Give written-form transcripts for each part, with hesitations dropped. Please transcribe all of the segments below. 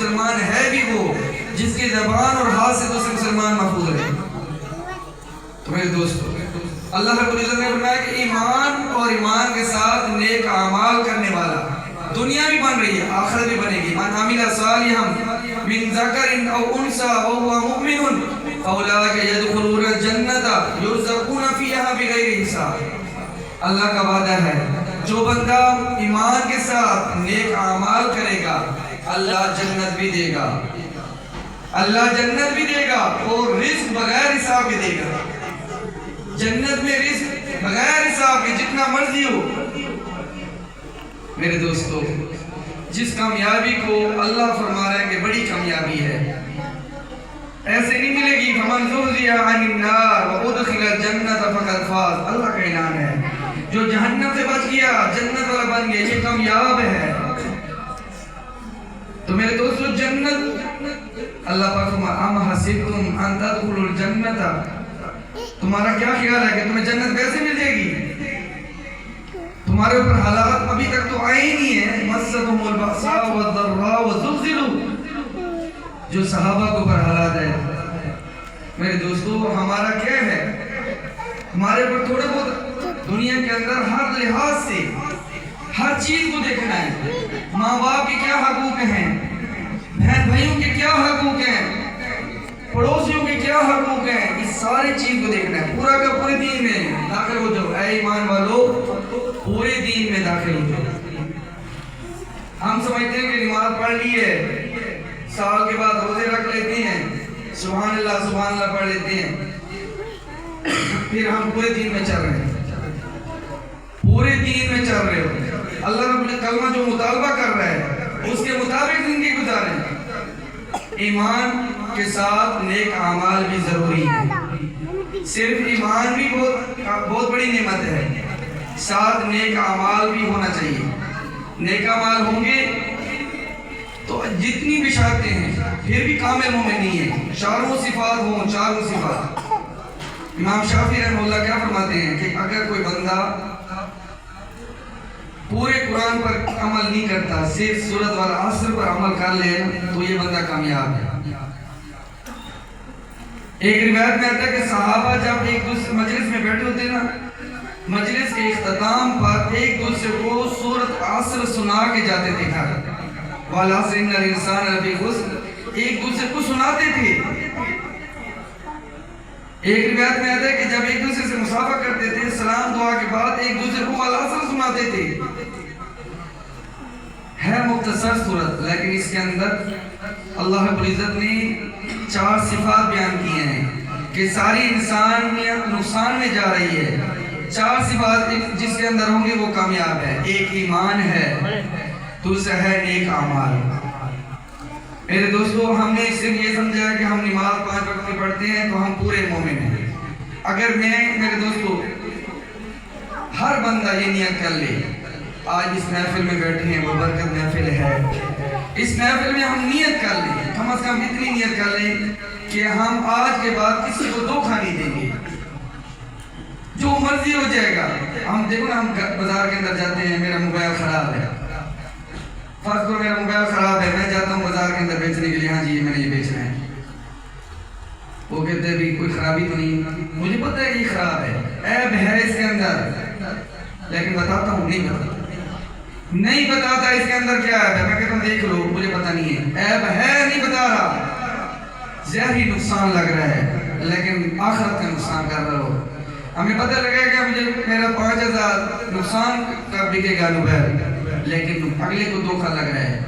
مسلمان ہے بھی وہ جس کی زبان اور ہاتھ سے دوسرے مسلمان محفوظ رہے۔ تو میرے دوستو، اللہ رب العزت نے فرمایا کہ ایمان اور ایمان کے ساتھ نیک اعمال کرنے والا دنیا بھی بن رہی ہے، آخرت بھی بنے گی۔ من عمل صالحا من ذکر او انثى وهو مؤمن فاولئک يدخلون الجنة یرزقون فیہا بغیر حساب۔ اللہ کا وعدہ ہے جو بندہ ایمان کے ساتھ نیک اعمال کرے گا اللہ جنت بھی دے گا، اللہ جنت بھی دے گا اور رزق بغیر حساب کے دے گا۔ جنت میں رزق بغیر حساب کے جتنا مرضی ہو۔ میرے دوستو، جس کامیابی کو اللہ فرما رہے ہیں کہ بڑی کامیابی ہے، ایسے نہیں ملے گی۔ فمن زحزح عن النار وادخل الجنة فقد فاز، اللہ کا اعلان ہے جو جہنم سے بچ گیا جنت والا بن گیا، یہ کامیاب ہے۔ تو میرے دوستو، جنت اللہ پاک فرماتا ام حسبتم ان تدخلوا الجنة، تمہارا کیا خیال ہے کہ تمہیں جنت کیسے مل جائے گی؟ تمہارے اوپر حالات ابھی تک تو آئے ہی نہیں ہیں۔ مَسَّتْهُمُ الْبَأْسَاءُ وَالضَّرَّاءُ وَزُلْزِلُوا، جو صحابہ کے اوپر حالات ہے۔ میرے دوستو، ہمارا کیا ہے؟ ہمارے اوپر تھوڑے بہت دنیا کے اندر ہر لحاظ سے ہر چیز کو دیکھنا ہے۔ ماں باپ کے کیا حقوق ہیں، بہن بھائیوں کے کیا حقوق ہیں، پڑوسیوں کے کیا حقوق ہیں، اس سارے چیز کو دیکھنا ہے۔ پورا کا پورے دین میں داخل ہو جاؤ، اے ایمان والو، پورے دین میں داخل ہو جاؤ۔ ہم سمجھتے ہیں کہ نماز پڑھ لی ہے، سال کے بعد روزے رکھ لیتے ہیں، سبحان اللہ پڑھ لیتے ہیں، پھر ہم پورے دین میں چل رہے ہیں، پورے دین میں چل رہے ہو۔ اللہ رب العزت کلمہ جو مطالبہ کر رہا ہے اس کے مطابق زندگی گزاریں۔ ایمان کے ساتھ نیک اعمال بھی ضروری ہے۔ صرف ایمان بھی بہت بڑی نعمت ہے، ساتھ نیک اعمال بھی ہونا چاہیے۔ نیک اعمال ہوں گے تو جتنی بشارتیں ہیں پھر بھی کامل مومن نہیں ہے۔ چاروں صفات ہوں، چاروں صفات۔ امام شافعی رحمہ اللہ کیا فرماتے ہیں کہ اگر کوئی بندہ پورے قرآن پر عمل نہیں کرتا، صرف سورۃ والعصر پر عمل کر لے تو یہ بندہ کامیاب ہے۔ ایک روایت میں آتا ہے کہ صحابہ جب ایک دوسرے مجلس میں بیٹھے ہوتے نا، مجلس کے اختتام پر ایک دوسرے کو سورۃ عصر سنا کے جاتے تھے گھر، والعصر ان الانسان لفی خسر، ایک دوسرے کو سناتے تھے۔ ایک روایت میں آتا ہے کہ جب ایک دوسرے سے مصافحہ کرتے تھے، سلام دعا کے بعد ایک دوسرے کو والعصر سناتے تھے۔ ہے مختصر صورت، لیکن اس کے اندر اللہ رب العزت نے 4 صفات بیان کیے ہیں کہ ساری انسانیت نقصان میں جا رہی ہے۔ 4 صفات جس کے اندر ہوں گے وہ کامیاب ہے۔ ایک ایمان ہے، دوسرا ہے نیک اعمال۔ میرے دوستو، ہم نے صرف یہ سمجھا ہے کہ ہم نماز 5 وقت میں پڑھتے ہیں تو ہم پورے مومن ہیں۔ اگر میرے دوستو ہر بندہ یہ نیت کر لے، آج اس محفل میں بیٹھے ہیں، وہ برکت محفل ہے، اس محفل میں ہم نیت کر لیں، کم از کم اتنی نیت کر لیں کہ ہم آج کے بعد کسی کو دھوکہ نہیں دیں گے، جو مرضی ہو جائے گا۔ ہم دیکھو نا، ہم بازار کے اندر جاتے ہیں، میرا موبائل خراب ہے، فرض کرو میرا موبائل خراب ہے، میں جاتا ہوں بازار کے اندر بیچنے کے لیے، ہاں جی میں نے یہ بیچنا ہے۔ وہ کہتے ہیں بھی کوئی خرابی تو نہیں، مجھے پتہ ہے یہ خراب ہے، عیب ہے اس کے اندر، لیکن بتاتا ہوں نہیں بتاتا اس کے اندر کیا ہے۔ میں کہتا ہوں دیکھ لو، مجھے پتہ نہیں ہے، عیب ہے نہیں بتا رہا، ظاہری نقصان لگ رہا ہے لیکن آخرت کا نقصان کر رہا ہو۔ ہمیں پتہ لگے گا مجھے میرا 5000 نقصان کا بکے گا موبائل، لیکن اگلے کو دھوکہ لگ رہا ہے۔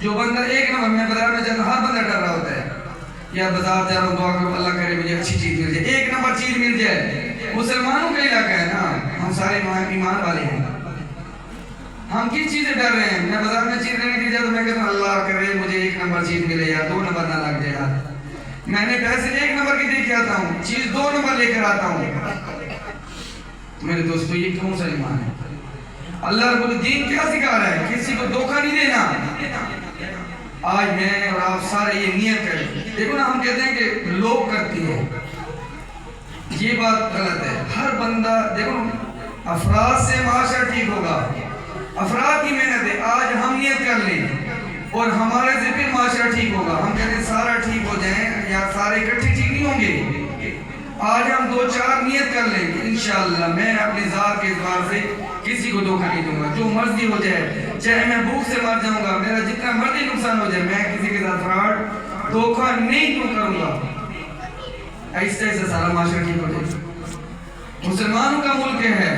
جو بندہ ایک نمبر میں بازار میں جاتا، ہر بندہ ڈر رہا ہوتا ہے یا بازار جا رہا ہوں، دعا کرو اللہ کرے مجھے اچھی چیز مل جائے، ایک نمبر چیز مل جائے۔ مسلمانوں کا علاقہ ہے نا، ہم سارے ایمان والے ہیں، ہم کس چیز سے ڈر رہے ہیں؟ میں بازار میں چیز لینے کے لیے تو میں کہتا ہوں اللہ کرے مجھے 1 نمبر چیز ملے یا 2 نمبر نہ لگ جائے یار، میں نے پیسے 1 نمبر کی دے کے آتا ہوں، چیز 2 نمبر لے کر آتا ہوں۔ میرے دوستو، یہ کون سا ایمان ہے؟ اللہ رب الدین کیا سکھا رہا ہے؟ کسی کو دھوکہ نہیں دینا۔ آج میں اور آپ سارے یہ نیت کریں۔ دیکھو نا، ہم کہتے ہیں کہ لوگ کرتی ہے، یہ بات غلط ہے۔ ہر بندہ دیکھو، افراد سے معاشرہ ٹھیک ہوگا، افراد کی محنت ہے۔ آج ہم نیت کر لیں اور ہمارے سے پھر معاشرہ ٹھیک ہوگا. ہم کہتے ہیں سارا ٹھیک ہو جائیں یا سارے اکٹھے ٹھیک نہیں ہوں گے. آج ہم 2-4 نیت کر لیں کہ انشاءاللہ میں اپنی ذات کے اعتبار سے کسی کو دھوکہ نہیں دوں گا. جو مرضی ہو جائے, چاہے میں بھوک سے مر جاؤں گا, میرا جتنا مرضی نقصان ہو جائے, میں کسی کے ساتھ فراڈ دھوکہ نہیں کروں گا. ایسے ایسے سارا معاشرہ ٹھیک ہو جائے. مسلمانوں کا ملک ہے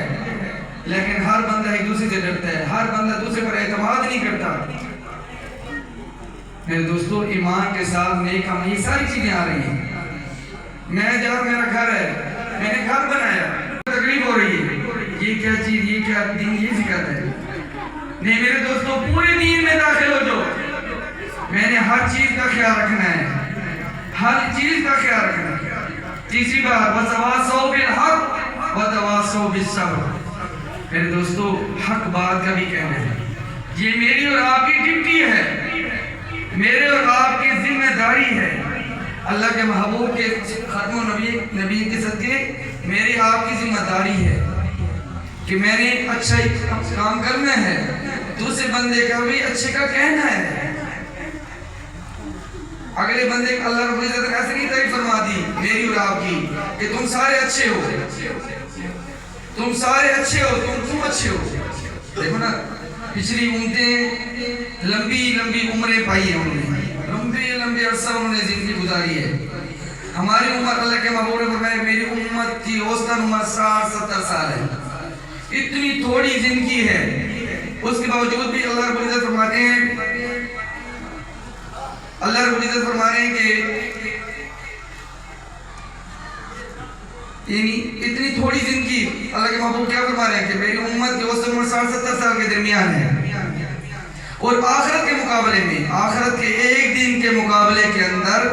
لیکن ہر بندہ ایک دوسرے سے ڈرتا ہے, ہر بندہ دوسرے پر اعتماد نہیں کرتا. میرے دوستو, ایمان کے ساتھ نیک عمل, یہ ساری چیزیں آ رہی ہیں. میں جب میرا گھر ہے, میں نے گھر بنایا, تکلیف ہو رہی ہے, یہ کیا چیز, یہ کیا دین, یہ فکر ہے. نہیں میرے دوستو, پورے دین میں داخل ہو جو. میں نے ہر چیز کا خیال رکھنا ہے, ہر چیز کا خیال رکھنا ہے. تیسری بات, وَتَوَاصَوْا بِالْحَقِّ وَتَوَاصَوْا بِالصَّبْرِ. میرے دوستو, حق بات کا بھی کہنا ہے. یہ میری اور آپ کی ڈیوٹی ہے, میرے اور آپ کی ذمہ داری ہے. اللہ کے محبوب کے ختم نبی کے صدقے میری آپ کی ذمہ داری ہے کہ میں نے اچھا کام کرنا ہے, دوسرے بندے کا بھی اچھے کا کہنا ہے. اگلے بندے اللہ رب العزت ایسے نہیں تعریف فرما دی میری اور آپ کی کہ تم سارے اچھے ہو, تم سارے اچھے ہو, تم اچھے ہو. دیکھو نا, پچھلی امتیں لمبی عمریں پائی ہیں, انہوں نے لمبی عرصہ انہوں نے زندگی گزاری ہے. ہماری عمر, اللہ کے محبوب نے فرمایا میری امت کی اوسطاً عمر 60-70 سال ہے. اتنی تھوڑی زندگی ہے, اس کے باوجود بھی اللہ رب العزت فرماتے ہیں, اللہ رب العزت فرما رہے ہیں کہ یعنی اتنی تھوڑی زندگی, اللہ کے محبوب کیا فرما رہے ہیں کہ میری امت کی اوسط عمر 60-70 سال کے درمیان ہے. اور آخرت کے مقابلے میں, آخرت کے ایک دن کے مقابلے کے اندر,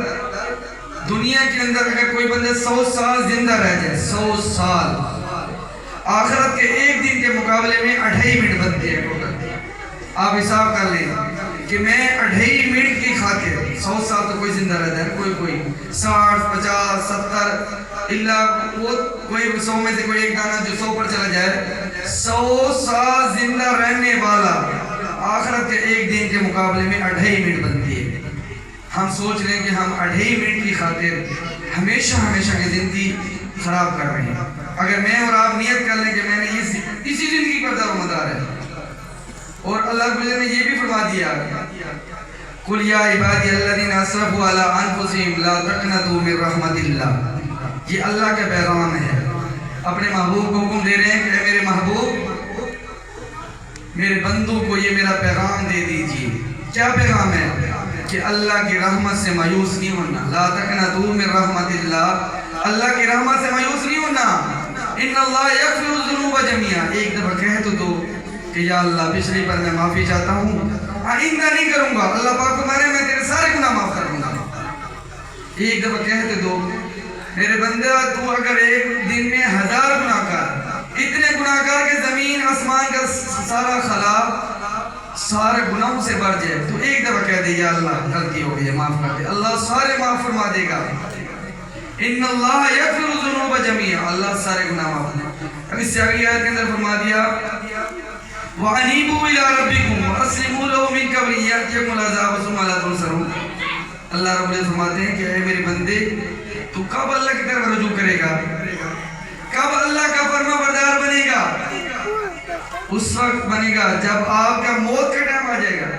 دنیا کے اندر اگر کوئی بندہ 100 سال زندہ رہ جائے, 100 سال, آخرت کے ایک دن کے مقابلے میں 2.5 منٹ بنتے ہیں ٹوٹل. آپ حساب کر لیں کہ میں 2.5 منٹ کی خاطر 100 سال تو کوئی زندہ رہتا ہے, کوئی 60, 50, 70 اللہ, وہ کوئی 100 میں سے کوئی ایک دانہ جو 100 پر چلا جائے, 100 سال زندہ رہنے والا آخرت کے ایک دن کے مقابلے میں 2.5 منٹ بنتی ہے. ہم سوچ رہے ہیں کہ ہم 2.5 منٹ کی خاطر ہمیشہ کی زندگی خراب کر رہے ہیں. اگر میں اور آپ نیت کر لیں کہ میں نے اسی زندگی پر دار و مدار ہے, اور اللہ رب العزت نے یہ بھی فرما دیا, قُلْ يَا عِبَادِيَ الَّذِينَ أَسْرَفُوا عَلَىٰ أَنفُسِهِمْ لَا تَقْنَطُوا مِن رَحْمَتِ اللَّهِ. یہ اللہ کا پیغام ہے, اپنے محبوب کو حکم دے رہے ہیں کہ اے میرے محبوب, میرے بندوں کو یہ میرا پیغام دے دیجئے. کیا پیغام ہے؟ کہ اللہ کی رحمت سے مایوس نہیں ہونا. لا تقنطوا من رحمت اللہ, اللہ کی رحمت سے مایوس نہیں ہونا. ان اللہ یغفر الذنوب جميعا. ایک دفعہ کہہ تو دو کہ یا اللہ پچھلی پر میں معافی چاہتا ہوں, آئندہ نہیں کروں گا. اللہ پاک فرمائے میں تیرے سارے گناہ معاف کر دوں گا. ایک دفعہ کہتے دو میرے بندہ, تو اگر ایک دن میں 1000 گناہ کر, اتنے گناہ کر کہ زمین آسمان کا سارا خلا سارے گناہوں سے بڑھ جائے, تو ایک دفعہ کہہ دے یا اللہ غلطی ہو گئی ہے, معاف کر دے. اللہ سارے معاف فرما دے گا. ان اللہ یغفر الذنوب جميعا, اللہ سارے گناہ معاف کرے. اب اس سے اگلی آیت کے اندر فرما دیا وَأَنِيبُوا إِلَىٰ رَبِّكُمْ وَأَسْلِمُوا لَهُ مِن قَبْلِ أَن يَأْتِيَكُمُ الْعَذَابُ ثُمَّ لَا تُنصَرُونَ. اللہ رب العزت فرماتے ہیں کہ اے میرے بندے, تو کب اللہ کی طرف رجوع کرے گا, کب اللہ کا فرما بردار بنے گا؟ اس وقت بنے گا جب آپ کا موت کا ٹائم آ جائے گا.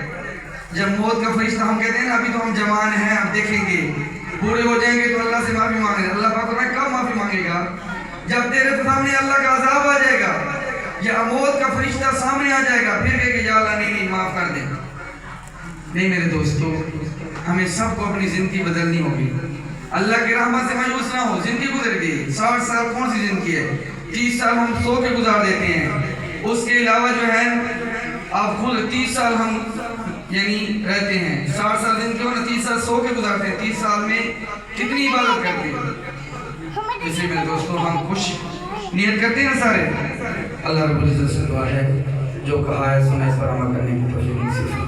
جب موت کا فرشتہ, ہم کہتے ہیں نا ابھی تو ہم جوان ہیں, اب دیکھیں گے, بوڑھے ہو جائیں گے تو اللہ سے معافی مانگیں. اللہ پاک فرمائے کب معافی مانگے گا؟ جب تیرے سامنے اللہ کا عذاب آ جائے گا, یا موت کا فرشتہ سامنے آ جائے گا, پھر کہے کہ یا اللہ نہیں معاف کر دے. نہیں میرے دوستو, ہمیں سب کو اپنی زندگی بدلنی ہوگی. اللہ کی رحمت سے مایوس نہ ہو. زندگی گزر گئی, 60 سال کون سی زندگی ہے؟ 30 سال ہم سو کے گزار دیتے ہیں. اس کے علاوہ جو ہے آپ خود 30 سال ہم یعنی رہتے ہیں. 60 سال زندگی ہو نا, 30 سال سو کے گزارتے ہیں. 30 سال میں کتنی عبادت کرتے ہیں. اس لیے میرے دوستو ہم خوش نیت کرتے ہیں سارے. اللہ رب العزت سے دعا ہے جو کہا ہے سنیں اس پر عمل کرنے کی توفیق نصیب